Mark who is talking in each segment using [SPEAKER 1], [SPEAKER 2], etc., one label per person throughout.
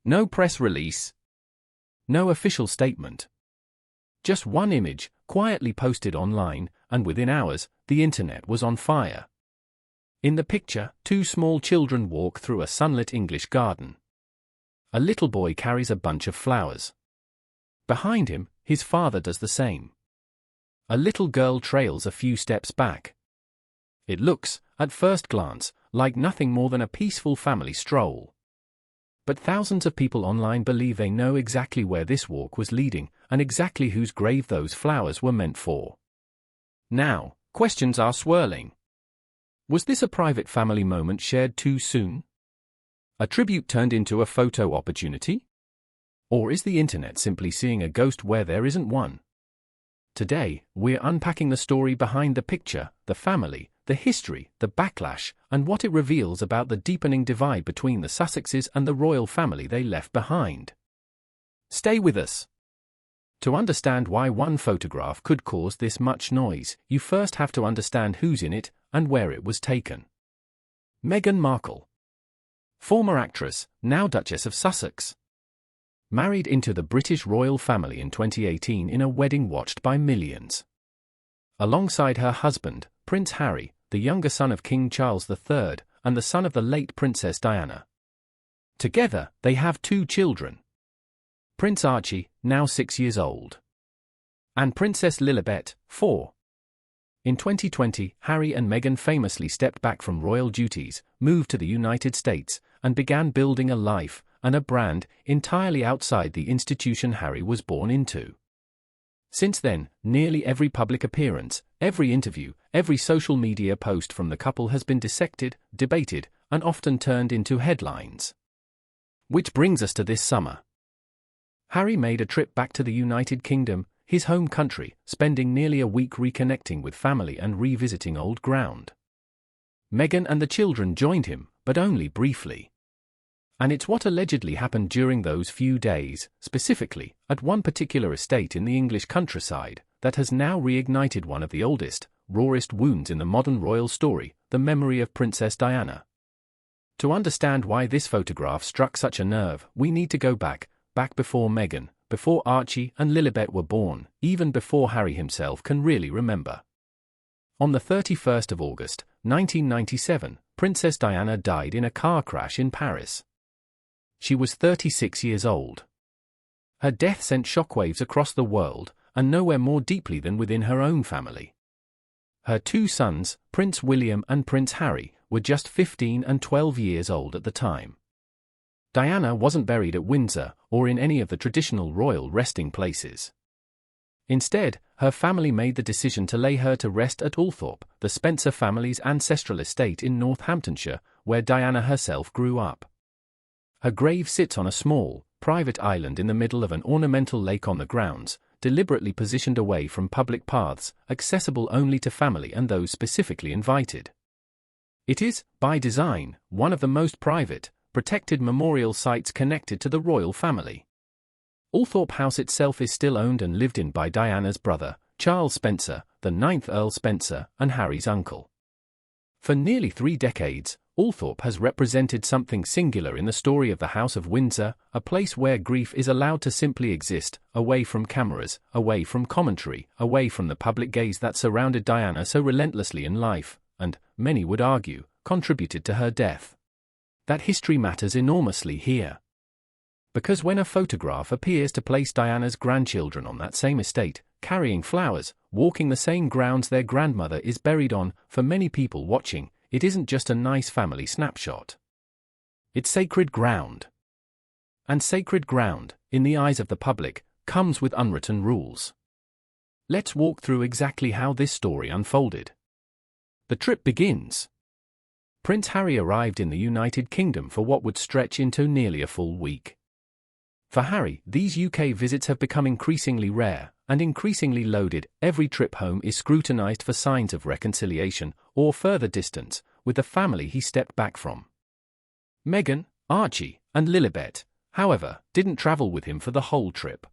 [SPEAKER 1] No press release. No official statement. Just one image, quietly posted online, and within hours, the internet was on fire. In the picture, two small children walk through a sunlit English garden. A little boy carries a bunch of flowers. Behind him, his father does the same. A little girl trails a few steps back. It looks, at first glance, like nothing more than a peaceful family stroll. But thousands of people online believe they know exactly where this walk was leading, and exactly whose grave those flowers were meant for. Now, questions are swirling. Was this a private family moment shared too soon? A tribute turned into a photo opportunity? Or is the internet simply seeing a ghost where there isn't one? Today, we're unpacking the story behind the picture, the family, the history, the backlash, and what it reveals about the deepening divide between the Sussexes and the royal family they left behind. Stay with us. To understand why one photograph could cause this much noise, you first have to understand who's in it and where it was taken. Meghan Markle. Former actress, now Duchess of Sussex. Married into the British royal family in 2018 in a wedding watched by millions. Alongside her husband, Prince Harry, the younger son of King Charles III, and the son of the late Princess Diana. Together, they have two children. Prince Archie, now 6 years old. And Princess Lilibet, 4. In 2020, Harry and Meghan famously stepped back from royal duties, moved to the United States, and began building a life and a brand entirely outside the institution Harry was born into. Since then, nearly every public appearance, every interview, every social media post from the couple has been dissected, debated, and often turned into headlines. Which brings us to this summer. Harry made a trip back to the United Kingdom, his home country, spending nearly a week reconnecting with family and revisiting old ground. Meghan and the children joined him, but only briefly. And it's what allegedly happened during those few days, specifically, at one particular estate in the English countryside, that has now reignited one of the oldest, rawest wounds in the modern royal story, the memory of Princess Diana. To understand why this photograph struck such a nerve, we need to go back before Meghan, before Archie and Lilibet were born, even before Harry himself can really remember. On the 31st of August, 1997, Princess Diana died in a car crash in Paris. She was 36 years old. Her death sent shockwaves across the world, and nowhere more deeply than within her own family. Her two sons, Prince William and Prince Harry, were just 15 and 12 years old at the time. Diana wasn't buried at Windsor or in any of the traditional royal resting places. Instead, her family made the decision to lay her to rest at Althorp, the Spencer family's ancestral estate in Northamptonshire, where Diana herself grew up. Her grave sits on a small, private island in the middle of an ornamental lake on the grounds, deliberately positioned away from public paths, accessible only to family and those specifically invited. It is, by design, one of the most private, protected memorial sites connected to the royal family. Althorp House itself is still owned and lived in by Diana's brother, Charles Spencer, the 9th Earl Spencer, and Harry's uncle. For nearly 3 decades, Althorp has represented something singular in the story of the House of Windsor, a place where grief is allowed to simply exist, away from cameras, away from commentary, away from the public gaze that surrounded Diana so relentlessly in life, and, many would argue, contributed to her death. That history matters enormously here. Because when a photograph appears to place Diana's grandchildren on that same estate, carrying flowers, walking the same grounds their grandmother is buried on, for many people watching, it isn't just a nice family snapshot. It's sacred ground. And sacred ground, in the eyes of the public, comes with unwritten rules. Let's walk through exactly how this story unfolded. The trip begins. Prince Harry arrived in the United Kingdom for what would stretch into nearly a full week. For Harry, these UK visits have become increasingly rare, and increasingly loaded. Every trip home is scrutinized for signs of reconciliation, or further distance, with the family he stepped back from. Meghan, Archie, and Lilibet, however, didn't travel with him for the whole trip.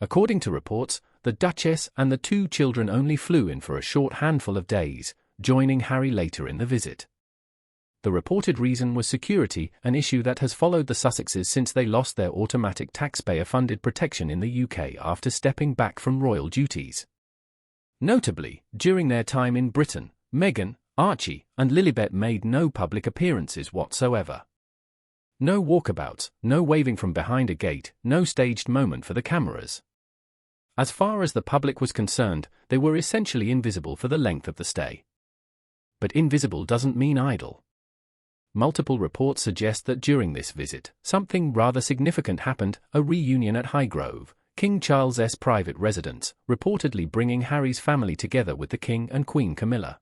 [SPEAKER 1] According to reports, the Duchess and the two children only flew in for a short handful of days, joining Harry later in the visit. The reported reason was security, an issue that has followed the Sussexes since they lost their automatic taxpayer-funded protection in the UK after stepping back from royal duties. Notably, during their time in Britain, Meghan, Archie, and Lilibet made no public appearances whatsoever. No walkabouts, no waving from behind a gate, no staged moment for the cameras. As far as the public was concerned, they were essentially invisible for the length of the stay. But invisible doesn't mean idle. Multiple reports suggest that during this visit, something rather significant happened, a reunion at Highgrove, King Charles's private residence, reportedly bringing Harry's family together with the King and Queen Camilla.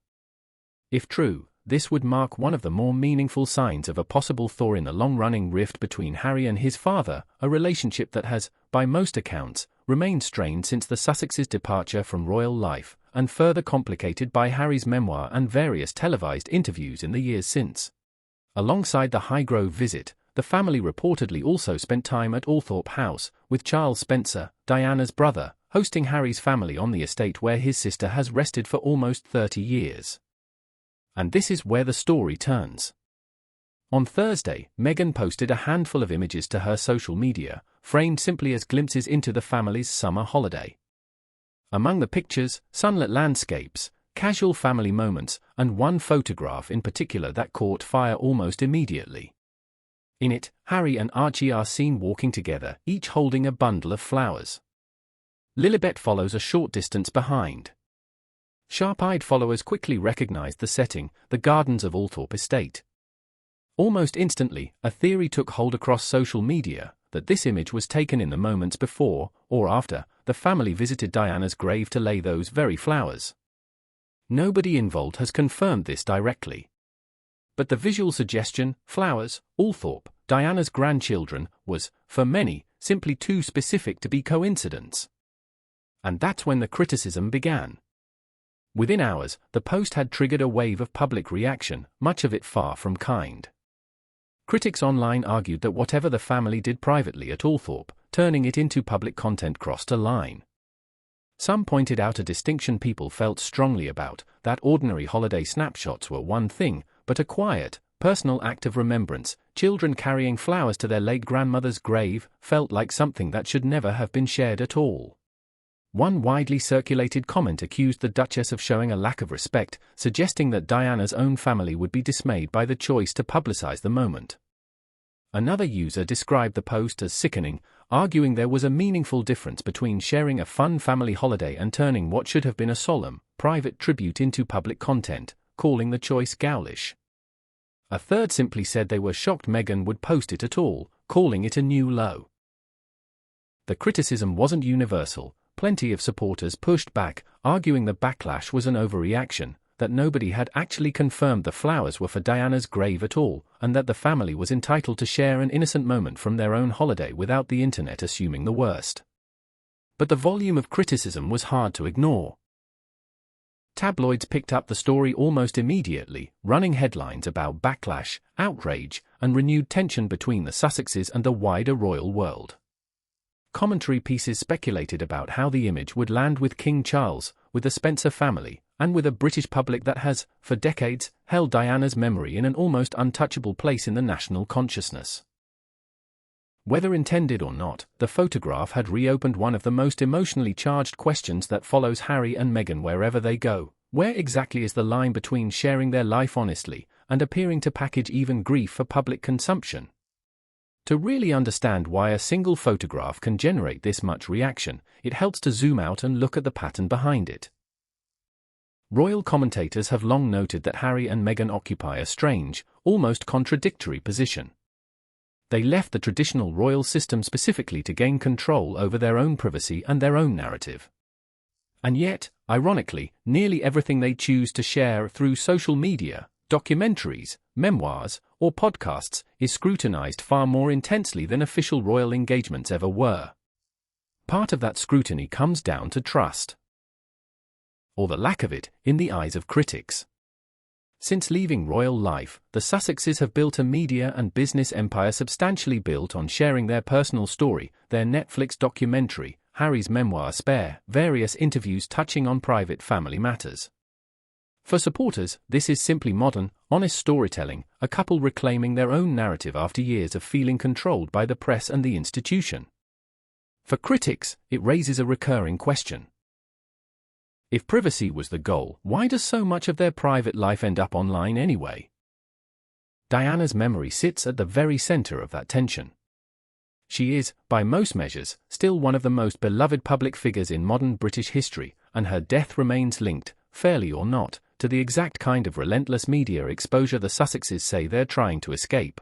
[SPEAKER 1] If true, this would mark one of the more meaningful signs of a possible thaw in the long-running rift between Harry and his father, a relationship that has, by most accounts, remained strained since the Sussexes' departure from royal life, and further complicated by Harry's memoir and various televised interviews in the years since. Alongside the Highgrove visit, the family reportedly also spent time at Althorp House, with Charles Spencer, Diana's brother, hosting Harry's family on the estate where his sister has rested for almost 30 years. And this is where the story turns. On Thursday, Meghan posted a handful of images to her social media, framed simply as glimpses into the family's summer holiday. Among the pictures, sunlit landscapes, casual family moments, and one photograph in particular that caught fire almost immediately. In it, Harry and Archie are seen walking together, each holding a bundle of flowers. Lilibet follows a short distance behind. Sharp-eyed followers quickly recognized the setting, the gardens of Althorp Estate. Almost instantly, a theory took hold across social media that this image was taken in the moments before, or after, the family visited Diana's grave to lay those very flowers. Nobody involved has confirmed this directly. But the visual suggestion, flowers, Althorp, Diana's grandchildren, was, for many, simply too specific to be coincidence. And that's when the criticism began. Within hours, the post had triggered a wave of public reaction, much of it far from kind. Critics online argued that whatever the family did privately at Althorp, turning it into public content crossed a line. Some pointed out a distinction people felt strongly about, that ordinary holiday snapshots were one thing, but a quiet, personal act of remembrance, children carrying flowers to their late grandmother's grave, felt like something that should never have been shared at all. One widely circulated comment accused the Duchess of showing a lack of respect, suggesting that Diana's own family would be dismayed by the choice to publicize the moment. Another user described the post as sickening, arguing there was a meaningful difference between sharing a fun family holiday and turning what should have been a solemn, private tribute into public content, calling the choice ghoulish. A third simply said they were shocked Meghan would post it at all, calling it a new low. The criticism wasn't universal. Plenty of supporters pushed back, arguing the backlash was an overreaction, that nobody had actually confirmed the flowers were for Diana's grave at all, and that the family was entitled to share an innocent moment from their own holiday without the internet assuming the worst. But the volume of criticism was hard to ignore. Tabloids picked up the story almost immediately, running headlines about backlash, outrage, and renewed tension between the Sussexes and the wider royal world. Commentary pieces speculated about how the image would land with King Charles, with the Spencer family, and with a British public that has, for decades, held Diana's memory in an almost untouchable place in the national consciousness. Whether intended or not, the photograph had reopened one of the most emotionally charged questions that follows Harry and Meghan wherever they go. Where exactly is the line between sharing their life honestly and appearing to package even grief for public consumption? To really understand why a single photograph can generate this much reaction, it helps to zoom out and look at the pattern behind it. Royal commentators have long noted that Harry and Meghan occupy a strange, almost contradictory position. They left the traditional royal system specifically to gain control over their own privacy and their own narrative. And yet, ironically, nearly everything they choose to share through social media, documentaries, memoirs, or podcasts is scrutinized far more intensely than official royal engagements ever were. Part of that scrutiny comes down to trust, or the lack of it, in the eyes of critics. Since leaving royal life, the Sussexes have built a media and business empire substantially built on sharing their personal story, their Netflix documentary, Harry's memoir Spare, various interviews touching on private family matters. For supporters, this is simply modern, honest storytelling, a couple reclaiming their own narrative after years of feeling controlled by the press and the institution. For critics, it raises a recurring question. If privacy was the goal, why does so much of their private life end up online anyway? Diana's memory sits at the very center of that tension. She is, by most measures, still one of the most beloved public figures in modern British history, and her death remains linked, fairly or not, to the exact kind of relentless media exposure the Sussexes say they're trying to escape.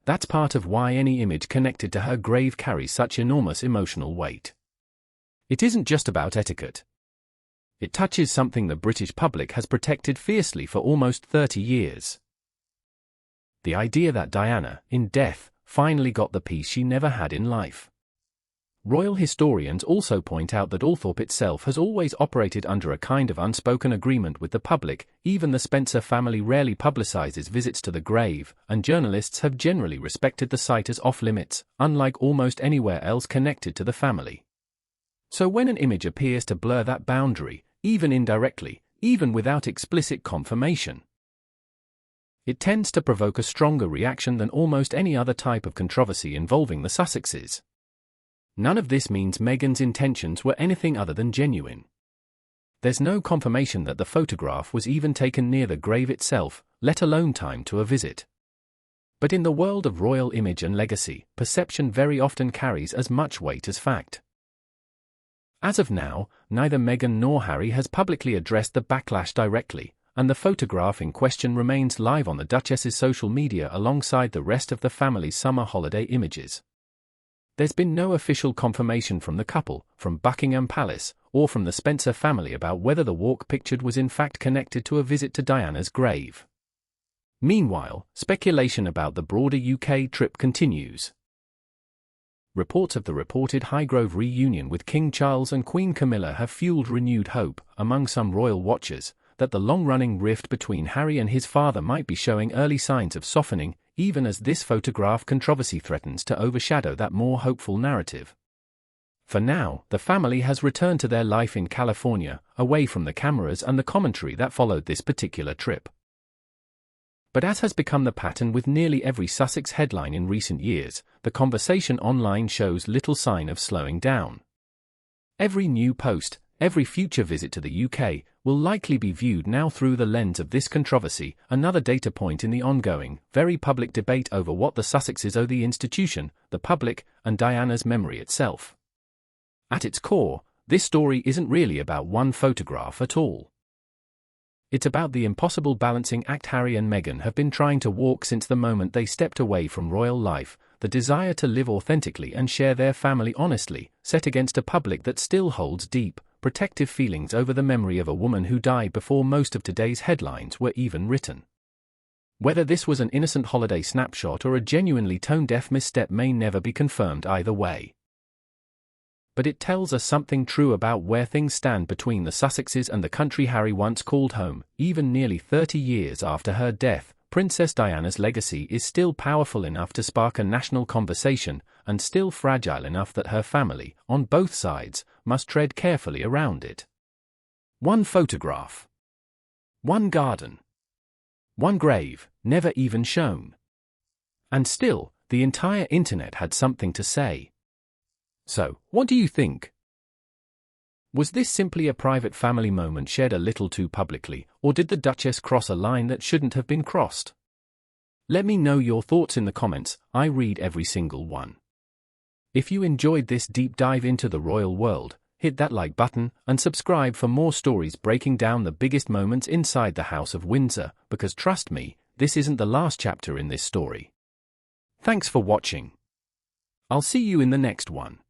[SPEAKER 1] That's part of why any image connected to her grave carries such enormous emotional weight. It isn't just about etiquette. It touches something the British public has protected fiercely for almost 30 years. The idea that Diana, in death, finally got the peace she never had in life. Royal historians also point out that Althorp itself has always operated under a kind of unspoken agreement with the public. Even the Spencer family rarely publicizes visits to the grave, and journalists have generally respected the site as off-limits, unlike almost anywhere else connected to the family. So when an image appears to blur that boundary, even indirectly, even without explicit confirmation, it tends to provoke a stronger reaction than almost any other type of controversy involving the Sussexes. None of this means Meghan's intentions were anything other than genuine. There's no confirmation that the photograph was even taken near the grave itself, let alone timed to a visit. But in the world of royal image and legacy, perception very often carries as much weight as fact. As of now, neither Meghan nor Harry has publicly addressed the backlash directly, and the photograph in question remains live on the Duchess's social media alongside the rest of the family's summer holiday images. There's been no official confirmation from the couple, from Buckingham Palace, or from the Spencer family about whether the walk pictured was in fact connected to a visit to Diana's grave. Meanwhile, speculation about the broader UK trip continues. Reports of the reported Highgrove reunion with King Charles and Queen Camilla have fueled renewed hope, among some royal watchers, that the long-running rift between Harry and his father might be showing early signs of softening, even as this photograph controversy threatens to overshadow that more hopeful narrative. For now, the family has returned to their life in California, away from the cameras and the commentary that followed this particular trip. But as has become the pattern with nearly every Sussex headline in recent years, the conversation online shows little sign of slowing down. Every new post, every future visit to the UK, will likely be viewed now through the lens of this controversy, another data point in the ongoing, very public debate over what the Sussexes owe the institution, the public, and Diana's memory itself. At its core, this story isn't really about one photograph at all. It's about the impossible balancing act Harry and Meghan have been trying to walk since the moment they stepped away from royal life, the desire to live authentically and share their family honestly, set against a public that still holds deep, protective feelings over the memory of a woman who died before most of today's headlines were even written. Whether this was an innocent holiday snapshot or a genuinely tone-deaf misstep may never be confirmed either way. But it tells us something true about where things stand between the Sussexes and the country Harry once called home. Even nearly 30 years after her death, Princess Diana's legacy is still powerful enough to spark a national conversation, and still fragile enough that her family, on both sides, must tread carefully around it. One photograph. One garden. One grave, never even shown. And still, the entire internet had something to say. So, what do you think? Was this simply a private family moment shared a little too publicly, or did the Duchess cross a line that shouldn't have been crossed? Let me know your thoughts in the comments. I read every single one. If you enjoyed this deep dive into the royal world, hit that like button and subscribe for more stories breaking down the biggest moments inside the House of Windsor, because trust me, this isn't the last chapter in this story. Thanks for watching. I'll see you in the next one.